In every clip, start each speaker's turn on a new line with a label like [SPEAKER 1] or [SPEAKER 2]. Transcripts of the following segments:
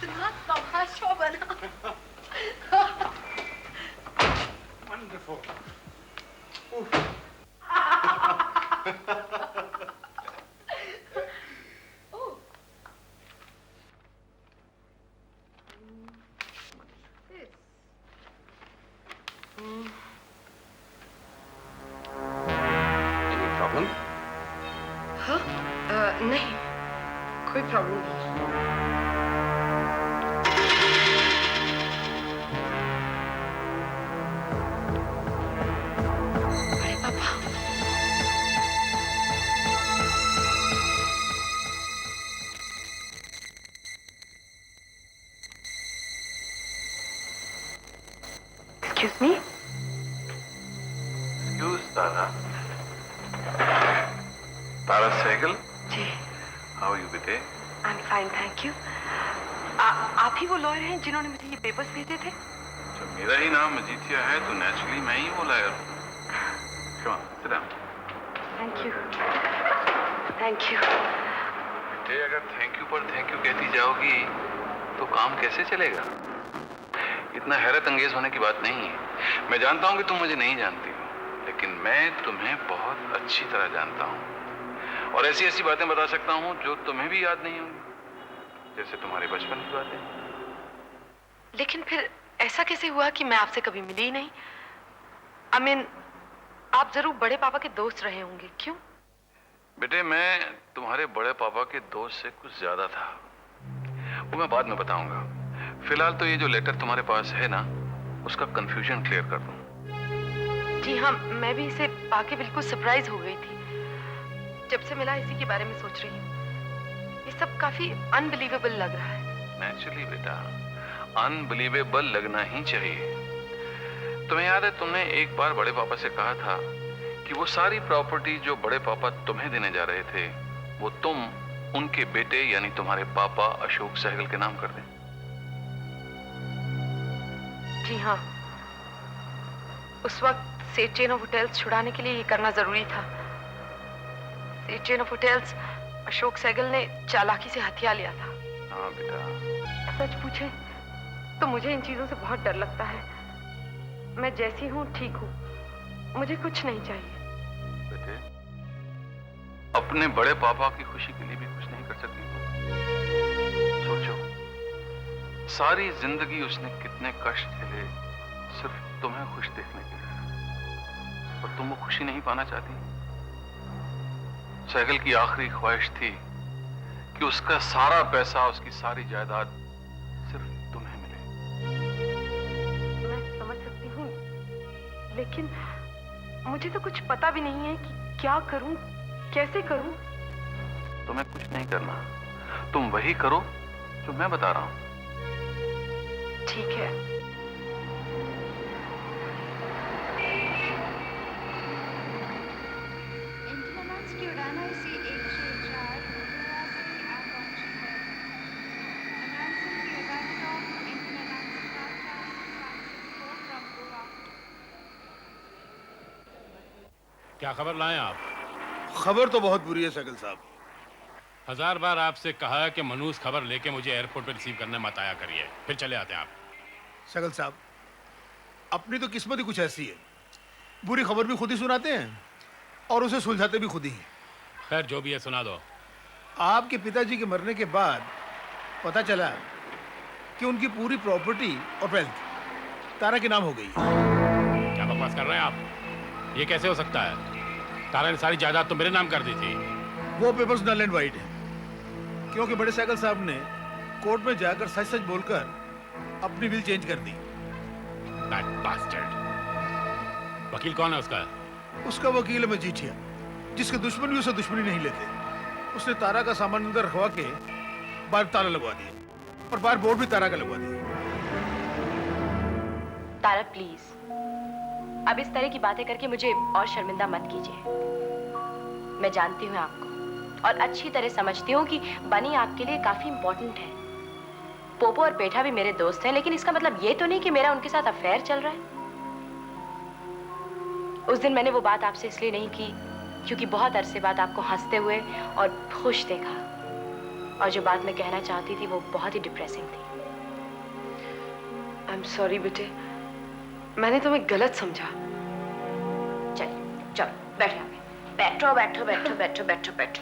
[SPEAKER 1] कितना तमाशा बना।
[SPEAKER 2] Wonderful.
[SPEAKER 3] Any problem?
[SPEAKER 1] हाँ? नहीं, कोई प्रॉब्लम नहीं। अरे पापा, excuse me.
[SPEAKER 3] Excuse Tara. Tara Sehgal.
[SPEAKER 1] जी,
[SPEAKER 3] How are you, बेटे?
[SPEAKER 1] I am fine, thank you. आप ही वो लॉयर हैं जिन्होंने मुझे ये पेपर्स भेजे थे?
[SPEAKER 3] जब मेरा ही नाम मजीठिया है तो नेचुरली मैं ही वो लायर हूँ। Come on, sit down.
[SPEAKER 1] Thank you, thank you.
[SPEAKER 3] बेटे अगर थैंक यू पर थैंक यू कहती जाओगी तो काम कैसे चलेगा? इतना हैरत अंगेज होने की बात नहीं है। मैं जानता हूँ कि तुम मुझे नहीं जानती हो, लेकिन मैं तुम्हें बहुत अच्छी तरह जानता हूँ और ऐसी ऐसी बातें बता सकता हूँ जो तुम्हें भी याद नहीं होंगी, जैसे तुम्हारे बचपन की बातें।
[SPEAKER 1] लेकिन फिर ऐसा कैसे हुआ कि मैं आपसे कभी मिली ही नहीं? I mean, आप जरूर बड़े पापा के दोस्त रहे होंगे, क्यों?
[SPEAKER 3] बेटे मैं तुम्हारे बड़े पापा के दोस्त से कुछ ज्यादा था, वो मैं बाद में बताऊंगा। फिलहाल तो ये जो लेटर तुम्हारे पास है ना, उसका कंफ्यूजन क्लियर कर दूं।
[SPEAKER 1] जी हाँ, मैं भी इसे पाके बिल्कुल सरप्राइज हो गई थी। जब से मिला इसी के बारे में सोच रही हूँ। ये सब काफी अनबिलीवेबल लग रहा है।
[SPEAKER 3] नेचुरली बेटा, अनबिलीवेबल लगना ही चाहिए। तुम्हें याद है तुमने एक बार बड़े पापा से कहा था कि वो सारी प्रॉपर्टी जो बड़े पापा तुम्हें देने जा रहे थे वो तुम उनके बेटे यानी तुम्हारे पापा अशोक सहगल के नाम कर दें।
[SPEAKER 1] जी हाँ, उस वक्त सेठ चेन ऑफ होटल्स छुड़ाने के लिए ये करना जरूरी था। Seth chain of hotels Ashok Sehgal ने चालाकी से हथिया लिया था।
[SPEAKER 3] हाँ बेटा।
[SPEAKER 1] सच पूछे तो मुझे इन चीजों से बहुत डर लगता है। मैं जैसी हूँ ठीक हूँ, मुझे कुछ नहीं चाहिए।
[SPEAKER 3] बेटे अपने बड़े पापा की खुशी के लिए भी कुछ नहीं कर सकती तुम? सोचो, सारी जिंदगी उसने कितने कष्ट झेले सिर्फ तुम्हें खुश देखने के लिए, और तुम वो खुशी नहीं पाना चाहती। सहगल की आखिरी ख्वाहिश थी कि उसका सारा पैसा, उसकी सारी जायदाद सिर्फ तुम्हें मिले।
[SPEAKER 1] मैं समझ सकती हूँ, लेकिन मुझे तो कुछ पता भी नहीं है कि क्या करूं, कैसे करूं।
[SPEAKER 3] तुम्हें कुछ नहीं करना, तुम वही करो जो मैं बता रहा हूं।
[SPEAKER 1] ठीक है।
[SPEAKER 4] इंटरनेट की उड़ान IC 164 गोवा से आकांक्षी है। अनाउंसर की उड़ान टॉप इंटरनेट फ्रॉम गोवा।
[SPEAKER 5] क्या खबर लाएं आप?
[SPEAKER 2] खबर तो बहुत बुरी है सहगल साहब।
[SPEAKER 5] 1000 बार आपसे कहा है कि मनूस खबर लेके मुझे एयरपोर्ट पर रिसीव करने मत आया करिए, फिर चले आते हैं आप।
[SPEAKER 2] सहगल साहब, अपनी तो किस्मत ही कुछ ऐसी है, बुरी खबर भी खुद ही सुनाते हैं और उसे सुलझाते भी खुद ही हैं।
[SPEAKER 5] खैर जो भी है सुना दो।
[SPEAKER 2] आपके पिताजी के मरने के बाद पता चला कि उनकी पूरी प्रॉपर्टी और वेल्थ तारा के नाम हो गई।
[SPEAKER 5] क्या बकवास कर रहे हैं आप? ये कैसे हो सकता है? तारा ने सारी जायदाद तो मेरे नाम कर दी थी।
[SPEAKER 2] वो पेपर्स नल एंड वाइट है, क्योंकि बड़े सहगल साहब ने कोर्ट में जाकर सच सच बोलकर अपनी विल चेंज कर दी।
[SPEAKER 5] That bastard। वकील कौन है उसका?
[SPEAKER 2] उसका वकील है मजीठिया, जिसके दुश्मन भी उसे दुश्मनी नहीं लेते। उसने तारा का सामान अंदर रखवा के बाहर ताला लगवा दिया और बाहर बोर्ड भी तारा का लगवा दिया।
[SPEAKER 1] तारा प्लीज, अब इस तरह की बातें करके मुझे और शर्मिंदा मत कीजिए। मैं जानती हूँ आपको और अच्छी तरह समझती हूँ कि बनी आपके लिए काफी इंपॉर्टेंट है। पोपो और पेठा भी मेरे दोस्त हैं, लेकिन इसका मतलब ये तो नहीं कि मेरा उनके साथ अफेयर चल रहा है। उस दिन मैंने वो बात आपसे इसलिए नहीं की क्योंकि बहुत अरसे बाद आपको हंसते हुए और खुश देखा। और जो बात मैं कहना चाहती थी वो बहुत ही डिप्रेसिंग थी।
[SPEAKER 6] आई एम सॉरी बेटे, मैंने तुम्हें गलत समझा।
[SPEAKER 1] चलिए चलो बैठो यहाँ पे। बैठो बैठो बैठो बैठो बैठो बैठो।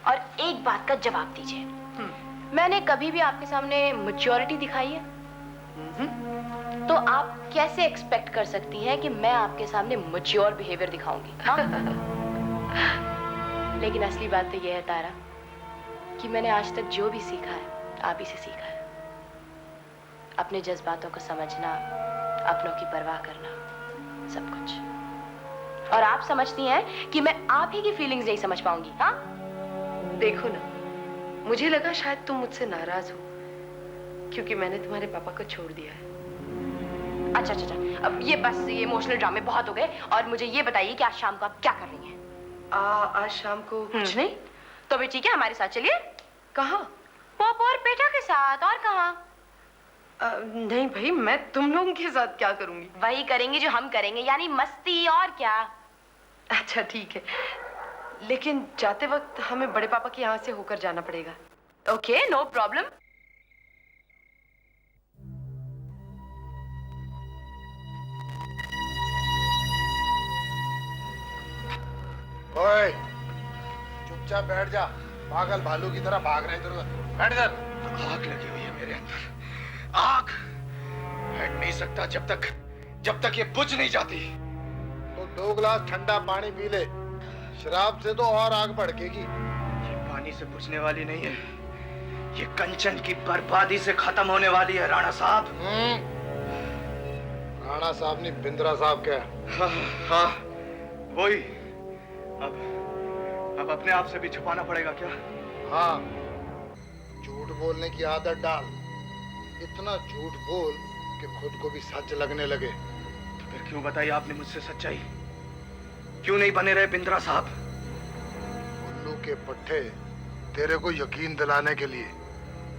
[SPEAKER 1] और एक बात का जवाब दीजिए, मैंने कभी भी आपके सामने मैच्योरिटी दिखाई है? तो आप कैसे एक्सपेक्ट कर सकती हैं कि मैं आपके सामने मैच्योर बिहेवियर दिखाऊंगी? हाँ? लेकिन असली बात तो यह है तारा कि मैंने आज तक जो भी सीखा है आप ही से सीखा है। अपने जज्बातों को समझना, अपनों की परवाह करना, सब कुछ। और आप समझती हैं कि मैं आप ही की फीलिंग्स नहीं समझ पाऊंगी। हाँ?
[SPEAKER 6] देखो ना, मुझे लगा शायद तुम मुझसे नाराज हो क्योंकि मैंने तुम्हारे पापा को छोड़ दिया है।
[SPEAKER 1] अच्छा अच्छा अच्छा, अब ये बस ये इमोशनल ड्रामे बहुत हो गए और मुझे ये बताइए कि आज शाम को आप क्या कर रही हैं?
[SPEAKER 6] आज शाम को कुछ नहीं।
[SPEAKER 1] तो भी ठीक है, हमारे साथ चलिए।
[SPEAKER 6] कहाँ?
[SPEAKER 1] पॉप और पेठा के साथ, और कहाँ?
[SPEAKER 6] नहीं भाई, मैं तुम लोगों के साथ क्या करूंगी?
[SPEAKER 1] वही करेंगे जो हम करेंगे, यानी मस्ती, और क्या।
[SPEAKER 6] अच्छा ठीक है, लेकिन जाते वक्त हमें बड़े पापा के यहाँ से होकर जाना पड़ेगा।
[SPEAKER 1] Okay, no problem.
[SPEAKER 2] ओए, चुपचाप बैठ जा। पागल भालू की तरह भाग रहे इधर उधर। बैठ इधर।
[SPEAKER 7] आग लगी हुई है मेरे अंदर, आग। बैठ नहीं सकता जब तक ये बुझ नहीं जाती।
[SPEAKER 2] तो 2 गिलास ठंडा पानी पी ले, शराब से तो और आग भड़केगी।
[SPEAKER 7] ये पानी से बुझने वाली नहीं है, ये कंचन की बर्बादी से खत्म होने वाली है राणा साहब।
[SPEAKER 2] राणा साहब नहीं, बिंद्रा साहब क्या?
[SPEAKER 7] हाँ, वही। अब अपने आप से भी छुपाना पड़ेगा क्या?
[SPEAKER 2] हाँ, झूठ बोलने की आदत डाल। इतना झूठ बोल कि खुद को भी सच लगने लगे।
[SPEAKER 7] तो फिर क्यों बताई आपने मुझसे सच्चाई? क्यों नहीं बने रहे बिंद्रा साहब?
[SPEAKER 2] उल्लू के पट्टे तेरे को यकीन दिलाने के लिए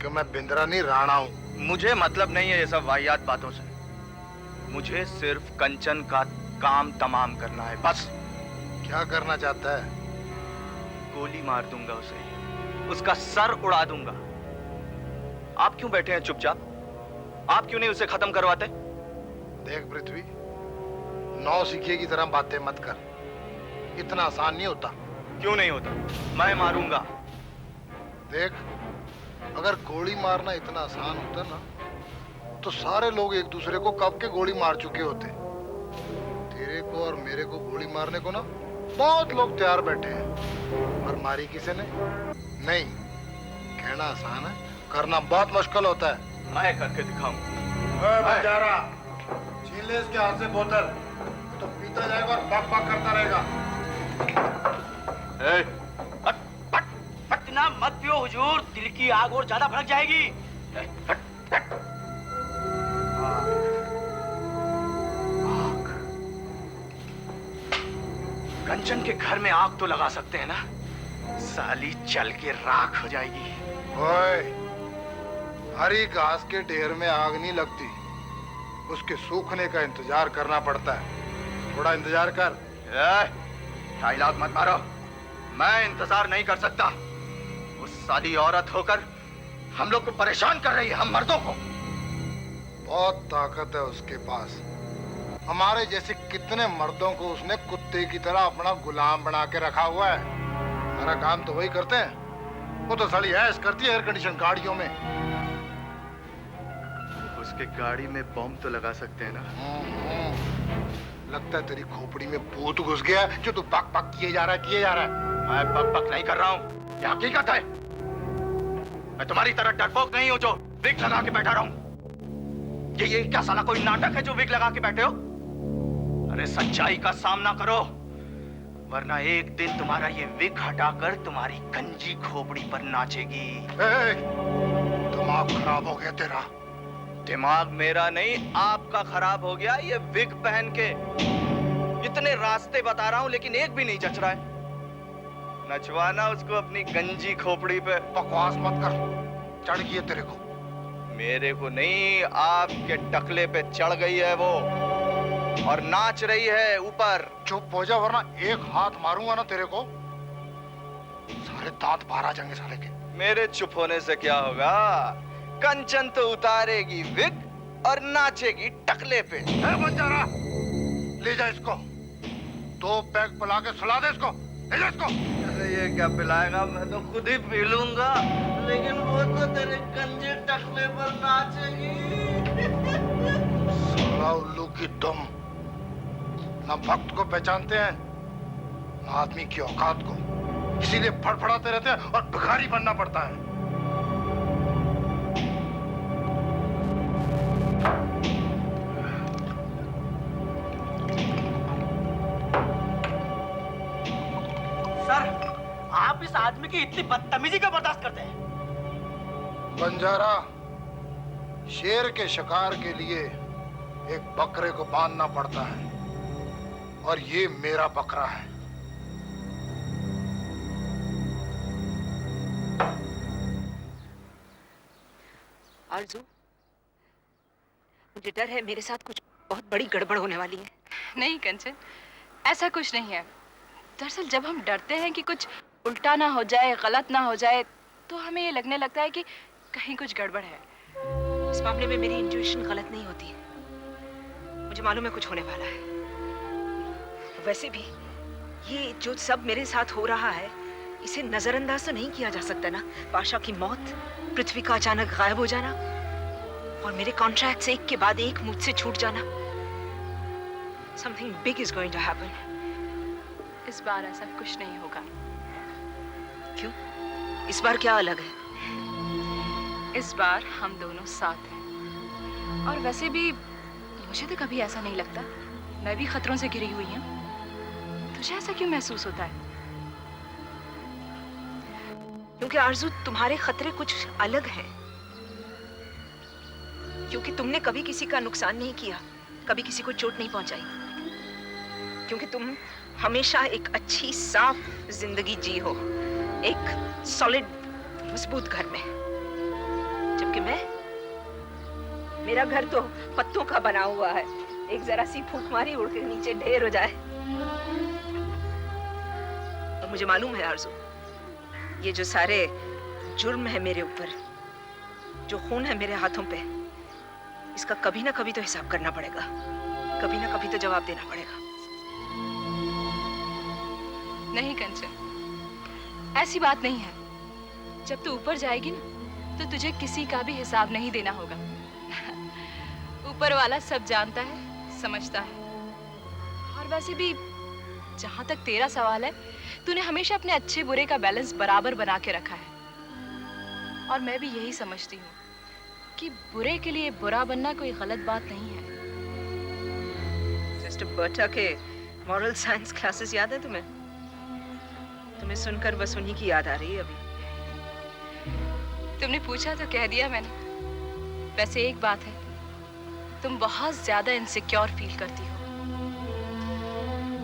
[SPEAKER 2] कि मैं बिंद्रा नहीं, राणा हूँ।
[SPEAKER 7] मुझे मतलब नहीं है ये सब वाहियात बातों से। मुझे सिर्फ कंचन का काम तमाम करना है, बस।
[SPEAKER 2] क्या करना चाहता है?
[SPEAKER 7] गोली मार दूंगा उसे, उसका सर उड़ा दूंगा। आप क्यों बैठे हैं चुपचाप? आप क्यों नहीं उसे खत्म करवाते?
[SPEAKER 2] देख पृथ्वी, नौसिखिए की तरह बातें मत कर। इतना आसान नहीं होता।
[SPEAKER 7] क्यों नहीं होता? मैं मारूंगा।
[SPEAKER 2] देख, अगर गोली मारना इतना आसान होता ना तो सारे लोग एक दूसरे को कब के गोली मार चुके होते। तेरे को और मेरे को गोली मारने को ना बहुत लोग तैयार बैठे हैं, पर मारी किसी ने नहीं। कहना आसान है, करना बहुत मुश्किल होता है।
[SPEAKER 7] मैं करके दिखाऊंगा।
[SPEAKER 2] बंजारा, छीन ले इसके हाथ से बोतल, तो पीता जाएगा और बक बक करता रहेगा।
[SPEAKER 7] इतना मत पियो हुजूर, दिल की आग और ज्यादा भड़क जाएगी। आग। कंचन के घर में आग तो लगा सकते हैं ना, साली चल के राख हो जाएगी।
[SPEAKER 2] ओए, हरी घास के ढेर में आग नहीं लगती, उसके सूखने का इंतजार करना पड़ता है। थोड़ा इंतजार कर।
[SPEAKER 7] डायलॉग मत मारो, मैं इंतजार नहीं कर सकता। उस साली औरत होकर हम लोग को परेशान कर रही है, हम मर्दों को।
[SPEAKER 2] बहुत ताकत है उसके पास। हमारे जैसे कितने मर्दों को उसने कुत्ते की तरह अपना गुलाम बना के रखा हुआ है। हमारा काम तो वही करते हैं। वो तो साली ऐश करती है एयर कंडीशन गाड़ियों में।
[SPEAKER 7] उसके गाड़ी में बम तो लगा सकते हैं ना?
[SPEAKER 2] लगता है तेरी खोपड़ी में भूत घुस गया जो तू बक बक किए जा रहा है।
[SPEAKER 7] मैं बक बक नहीं कर रहा हूँ, ये हकीकत है। मैं तुम्हारी तरह डरपोक नहीं हूँ जो विग लगा के बैठा रहूं। ये क्या साला कोई नाटक है जो विग लगा के बैठे हो? अरे सच्चाई का सामना करो, वरना एक दिन तुम्हारा ये विग हटाकर तुम्हारी गंजी खोपड़ी पर नाचेगी।
[SPEAKER 2] दिमाग खराब हो गया तेरा।
[SPEAKER 7] दिमाग मेरा नहीं, आपका खराब हो गया। ये विग पहन के इतने रास्ते बता रहा हूं लेकिन एक भी नहीं जच रहा है। नचवाना उसको अपनी गंजी खोपड़ी पे।
[SPEAKER 2] बकवास मत कर, चढ़ गई है तेरे को।
[SPEAKER 7] मेरे को नहीं, आपके टकले पे चढ़ गई है वो और नाच रही है ऊपर।
[SPEAKER 2] चुप हो जा वरना एक हाथ मारूंगा ना तेरे को, सारे दांत बाहर आ जाएंगे साले के।
[SPEAKER 7] मेरे चुप होने से क्या होगा? कंचन तो उतारेगी विग और नाचेगी टकले पे।
[SPEAKER 2] बंजारा, ले जा इसको, 2 पैक पिला के सुला दे इसको, ले जा इसको।
[SPEAKER 7] अरे ये क्या पिलाएगा? मैं तो खुद ही पी लूंगा, लेकिन वो तो तेरे गंजे टकले पर नाचेगी।
[SPEAKER 2] साला उल्लू की तुम ना वक्त को पहचानते हैं ना आदमी की औकात को, इसीलिए फड़फड़ाते रहते हैं और भिखारी बनना पड़ता है।
[SPEAKER 7] सर, आप इस आदमी की इतनी बदतमीजी का बर्दाश्त करते हैं?
[SPEAKER 2] बंजारा, शेर के शिकार के लिए एक बकरे को बांधना पड़ता है और ये मेरा बकरा है।
[SPEAKER 6] आरज़ू, मुझे डर है मेरे साथ कुछ बहुत बड़ी गड़बड़ होने वाली है।
[SPEAKER 1] नहीं कंचन, ऐसा कुछ नहीं है। दरअसल जब हम डरते हैं कि कुछ उल्टा ना हो जाए, गलत ना हो जाए, तो हमें ये लगने लगता है कि कहीं कुछ गड़बड़ है।
[SPEAKER 6] इस मामले में मेरी इंट्यूशन गलत नहीं होती है। मुझे मालूम है कुछ होने वाला है। वैसे भी ये जो सब मेरे साथ हो रहा है, इसे नजरअंदाज तो नहीं किया जा सकता ना। पाशा की मौत, पृथ्वी का अचानक गायब हो जाना और मेरे कॉन्ट्रैक्ट्स एक के बाद एक मुझसे छूट जाना। Something big is going to happen.
[SPEAKER 1] इस बार ऐसा कुछ नहीं होगा।
[SPEAKER 6] क्यों? इस बार क्या अलग है?
[SPEAKER 1] इस बार हम दोनों साथ हैं। और वैसे भी मुझे तो कभी ऐसा नहीं लगता। मैं भी खतरों से घिरी हुई हूँ। तुझे ऐसा क्यों महसूस होता है?
[SPEAKER 6] क्योंकि आरज़ू, तुम्हारे खतरे कुछ अलग हैं। क्योंकि तुमने कभी किसी का नुकसान नहीं किया, कभी किसी को चोट नहीं पहुंचाई। क्योंकि तुम हमेशा एक अच्छी साफ जिंदगी जी हो, एक सॉलिड मजबूत घर में। जबकि मेरा घर तो पत्तों का बना हुआ है। एक जरा सी फूंक मारी, उड़ के नीचे ढेर हो जाए। और मुझे मालूम है आरज़ू, ये जो सारे जुर्म है मेरे ऊपर, जो खून है मेरे हाथों पे, इसका कभी ना कभी तो हिसाब करना पड़ेगा, कभी ना कभी तो जवाब देना पड़ेगा।
[SPEAKER 1] नहीं कंचन, ऐसी बात नहीं है। जब तू ऊपर जाएगी ना, तो तुझे किसी का भी हिसाब नहीं देना होगा। ऊपर वाला सब जानता है, समझता है। और वैसे भी जहां तक तेरा सवाल है, तूने हमेशा अपने अच्छे बुरे का बैलेंस बराबर बना के रखा है। और मैं भी यही समझती हूँ कि बुरे के लिए बुरा बनना कोई गलत बात नहीं है।
[SPEAKER 6] सिस्टर बर्टा के मॉरल साइंस क्लासेस याद है तुम्हें? तुम्हें सुनकर बस उन्हीं की याद आ रही है अभी।
[SPEAKER 1] तुमने पूछा तो कह दिया मैंने। वैसे एक बात है, तुम बहुत ज्यादा इनसिक्योर फील करती हो।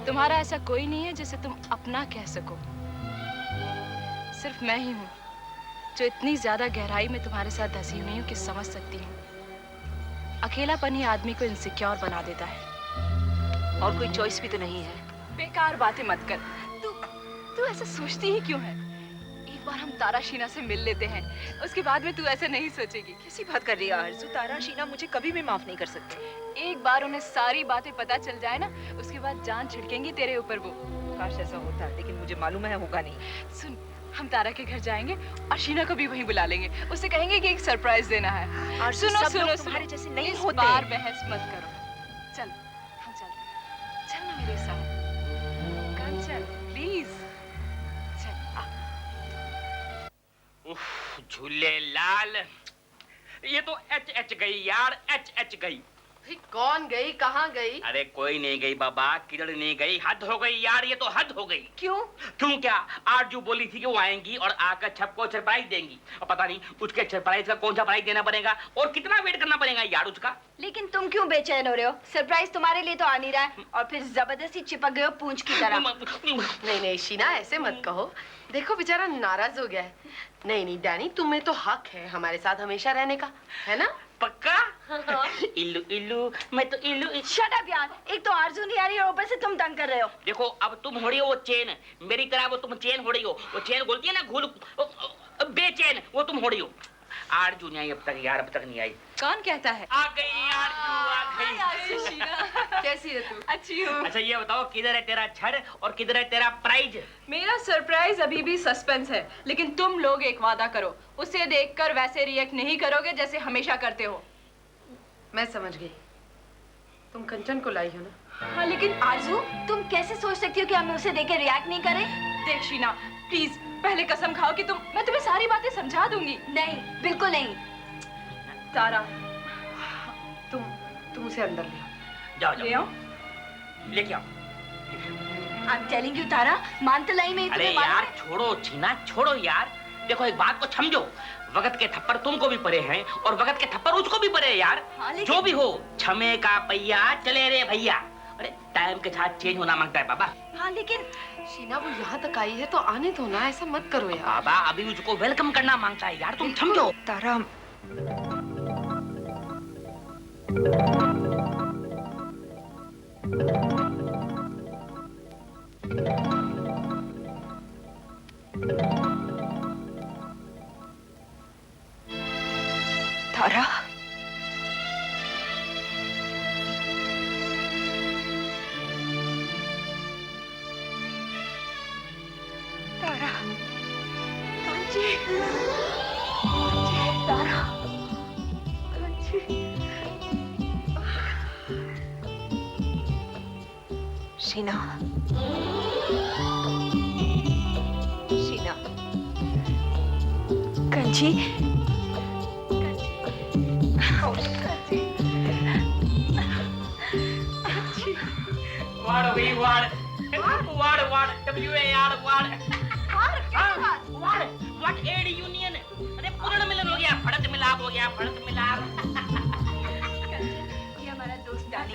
[SPEAKER 1] तुम्हारा ऐसा कोई नहीं है जिसे तुम अपना कह सको। सिर्फ मैं ही हूँ जो इतनी ज्यादा गहराई में तुम्हारे साथ धसी हुई हूँ कि समझ सकती हूँ। अकेलापन ही आदमी को इनसिक्योर बना देता है।
[SPEAKER 6] और कोई चॉइस भी तो नहीं है।
[SPEAKER 1] बेकार बातें मत कर। तू ऐसा सोचती ही क्यों है? एक बार हम तारा शीना से मिल लेते हैं, उसके बाद में तू ऐसा नहीं सोचेगी।
[SPEAKER 6] कैसी बात कर रही है आरज़ू? तारा शीना मुझे कभी भी माफ नहीं कर सकते।
[SPEAKER 1] एक बार उन्हें सारी बातें पता चल जाए ना, उसके बाद जान छिड़केंगी तेरे ऊपर वो।
[SPEAKER 6] काश ऐसा होता, लेकिन मुझे मालूम है होगा नहीं।
[SPEAKER 1] सुन, हम तारा के घर जाएंगे और शीना को भी वहीं बुला लेंगे। उससे कहेंगे कि एक सरप्राइज देना है।
[SPEAKER 6] और
[SPEAKER 1] सुनो
[SPEAKER 6] सुनो, तुम्हारे जैसे नहीं
[SPEAKER 1] इस
[SPEAKER 6] होते।
[SPEAKER 1] बार बहस मत करो। चल, हम चलते हैं। चल ना मेरे साथ। कंचन, प्लीज चल आ।
[SPEAKER 8] उफ, झूले लाल, ये तो एच गई यार, एच गई।
[SPEAKER 6] कौन गई, कहाँ गई?
[SPEAKER 8] अरे कोई नहीं गई बाबा, किधर नहीं गई। हद हो गई यार, ये तो हद हो गई।
[SPEAKER 6] क्यों?
[SPEAKER 8] क्यों क्या? आज जो बोली थी कि वो आएंगी और आकर छप को सरप्राइज देंगी, और पता नहीं उसके सरप्राइज का कौन सा प्राइज देना पड़ेगा और कितना वेट करना पड़ेगा यार उसका।
[SPEAKER 9] लेकिन तुम क्यों बेचैन हो रहे हो? सरप्राइज तुम्हारे लिए तो आ नहीं रहा है और फिर जबरदस्ती चिपक गए हो पूंछ की तरह।
[SPEAKER 6] नहीं शीना, ऐसे मत कहो। देखो बेचारा नाराज हो गया है। नहीं डैनी, तुम्हें तो हक है हमारे साथ हमेशा रहने का, है ना?
[SPEAKER 8] पक्का? इल्लू इल्लू, मैं तो इल्लू।
[SPEAKER 9] शट अप यार, एक तो आरज़ू नहीं आ रही और ऊपर से तुम तंग कर रहे हो।
[SPEAKER 8] देखो अब तुम हो रही हो वो चेन, मेरी तरह वो तुम चेन हो रही हो। वो चेन बोलती है ना, घूल बेचैन वो तुम हो रही हो। आरजू नहीं आई अब तक यार, अब तक नहीं आई।
[SPEAKER 9] कौन कहता है?
[SPEAKER 8] आ गई आरजू, आ गई।
[SPEAKER 9] शीना, कैसी है तू? अच्छी हूँ।
[SPEAKER 8] अच्छा ये बताओ किधर है तेरा छड़ और किधर है तेरा प्राइज?
[SPEAKER 1] मेरा सरप्राइज अभी भी सस्पेंस है, लेकिन तुम लोग एक वादा करो, उसे देखकर वैसे रिएक्ट नहीं करोगे जैसे हमेशा करते हो।
[SPEAKER 10] मैं समझ गई, तुम कंचन को लाई हो ना?
[SPEAKER 9] हाँ, लेकिन आरजू तुम कैसे सोच सकती हो कि हम उसे देख के रिएक्ट नहीं करें?
[SPEAKER 1] देख शीना, प्लीज पहले कसम खाओ कि मैं तुम्हें सारी बातें समझा दूंगी।
[SPEAKER 9] नहीं, बिल्कुल नहीं।
[SPEAKER 1] तारा,
[SPEAKER 10] तुम उसे अंदर ले आओ।
[SPEAKER 8] जाओ
[SPEAKER 1] ले आओ।
[SPEAKER 8] लेके आओ।
[SPEAKER 9] आई एम टेलिंग यू तारा, मान तो लाई मैं।
[SPEAKER 8] अरे यार छोड़ो छीना, छोड़ो यार। देखो एक बात को समझो, वक्त के थप्पड़ तुमको भी पड़े हैं और वक्त के थप्पड़ उसको भी पड़े हैं यार।
[SPEAKER 9] हाँ, लेकिन...
[SPEAKER 8] जो भी हो, छमे का पहिया चले रे भैया। अरे टाइम के साथ चेंज होना मांगता है बाबा।
[SPEAKER 9] हाँ, लेकिन
[SPEAKER 10] शीना वो यहाँ तक आई है तो आने दो ना, ऐसा मत करो यार।
[SPEAKER 8] बाबा अभी उसको वेलकम करना मांगता है यार, तुम समझो।
[SPEAKER 6] तारा, तारा, तारा,
[SPEAKER 9] कांची, तारा, कांची।
[SPEAKER 6] शीना, शीना,
[SPEAKER 9] कांची,
[SPEAKER 8] वाड़ हुई वाड़, वाड़ वाड़, WAR वाड़। वाड़, व्हाट एड यूनियन? अरे पूर्ण मिलन हो गया, फड़त मिलाप हो गया, फड़त मिलाप।
[SPEAKER 9] ये हमारा दोस्त डाली।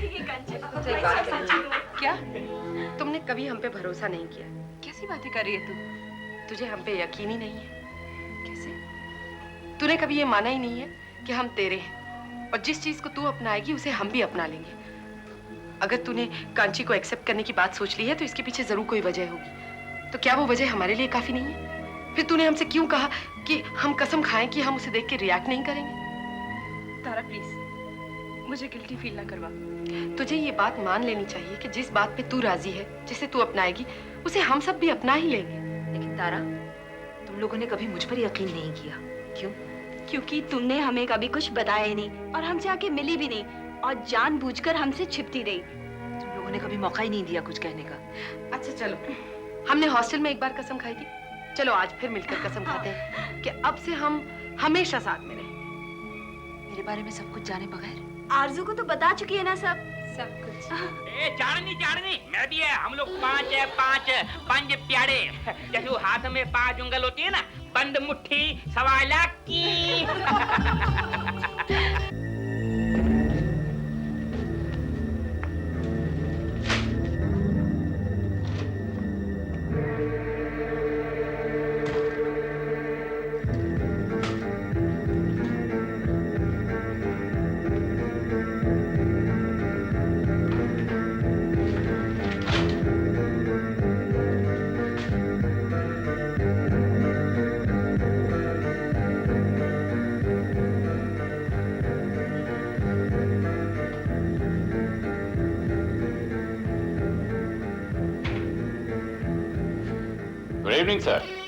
[SPEAKER 9] ये कांची।
[SPEAKER 10] मुझे एक बात कहनी, क्या तुमने कभी हम पे भरोसा नहीं किया? कैसी बातें कर रही है तू? तुझे हम पे यकीन ही नहीं है? कैसे? तूने कभी ये माना ही नहीं है कि हम तेरे हैं और जिस चीज को तू अपनाएगी उसे हम भी अपना लेंगे। अगर तूने कांची को एक्सेप्ट करने की बात सोच ली है तो इसके पीछे जरूर कोई वजह होगी। तो क्या वो वजह हमारे लिए काफी नहीं है? फिर तूने हमसे क्यों कहा कि हम कसम खाएं कि हम उसे देख के रिएक्ट नहीं करेंगे?
[SPEAKER 1] तारा प्लीज, मुझे गिल्टी फील ना करवा।
[SPEAKER 10] तुझे ये बात मान लेनी चाहिए कि जिस बात पे तू राजी है, जिसे तू अपनाएगी, उसे हम सब भी अपना ही लेंगे।
[SPEAKER 6] लेकिन तारा, तुम लोगों ने कभी मुझ पर यकीन नहीं किया, क्यों?
[SPEAKER 9] क्योंकि तुमने हमें कभी कुछ बताया ही नहीं और हमसे आके मिली भी नहीं और जानबूझकर हमसे छिपती रही।
[SPEAKER 6] तुम लोगों ने कभी मौका ही नहीं दिया कुछ कहने का।
[SPEAKER 10] अच्छा चलो, हमने हॉस्टल में एक बार कसम खाई थी, चलो आज फिर मिलकर कसम खाते हैं कि अब से हम हमेशा साथ में रहेंगे।
[SPEAKER 6] मेरे बारे में सब कुछ जाने बगैर?
[SPEAKER 9] आरजू को तो बता चुकी है ना सब कुछ।
[SPEAKER 8] ए चाड़नी चाड़नी, मैं भी है, हम लोग पांच प्यारे। जैसे वो हाथ में 5 उंगल होती है ना, बंद मुट्ठी 1.25 लाख की।
[SPEAKER 5] Good evening sir.